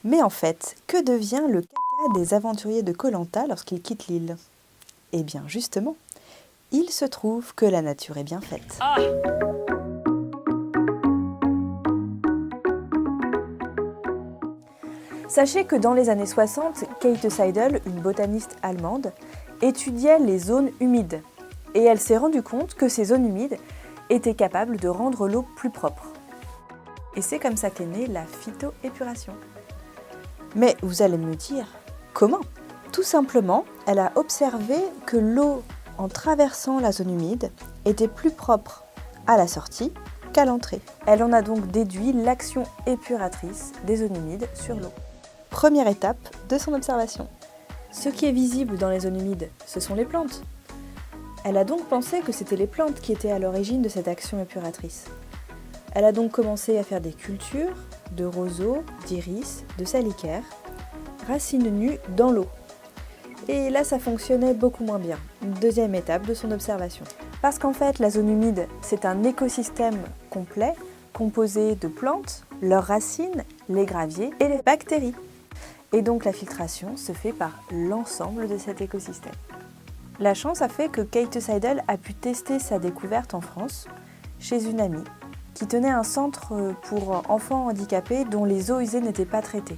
Mais en fait, que devient le caca des aventuriers de koh Lanta lorsqu'ils quittent l'île? Eh bien justement, il se trouve que la nature est bien faite. Sachez que dans les années 60, Käthe Seidel, une botaniste allemande, étudiait les zones humides. Et elle s'est rendue compte que ces zones humides étaient capables de rendre l'eau plus propre. Et c'est comme ça qu'est née la phytoépuration. Mais vous allez me dire, comment? Tout simplement, elle a observé que l'eau, en traversant la zone humide, était plus propre à la sortie qu'à l'entrée. Elle en a donc déduit l'action épuratrice des zones humides sur l'eau. Première étape de son observation. Ce qui est visible dans les zones humides, ce sont les plantes. Elle a donc pensé que c'était les plantes qui étaient à l'origine de cette action épuratrice. Elle a donc commencé à faire des cultures de roseaux, d'iris, de salicaires, racines nues dans l'eau. Et là, ça fonctionnait beaucoup moins bien. Une deuxième étape de son observation. Parce qu'en fait, la zone humide, c'est un écosystème complet composé de plantes, leurs racines, les graviers et les bactéries. Et donc la filtration se fait par l'ensemble de cet écosystème. La chance a fait que Käthe Seidel a pu tester sa découverte en France, chez une amie, qui tenait un centre pour enfants handicapés dont les eaux usées n'étaient pas traitées.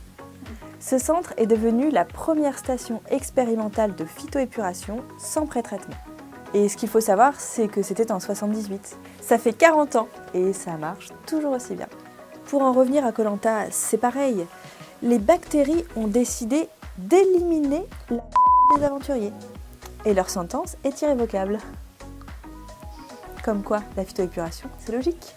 Ce centre est devenu la première station expérimentale de phytoépuration sans pré-traitement. Et ce qu'il faut savoir, c'est que c'était en 78. Ça fait 40 ans et ça marche toujours aussi bien. Pour en revenir à koh Lanta, c'est pareil. Les bactéries ont décidé d'éliminer la des aventuriers. Et leur sentence est irrévocable. Comme quoi, la phytoépuration, c'est logique.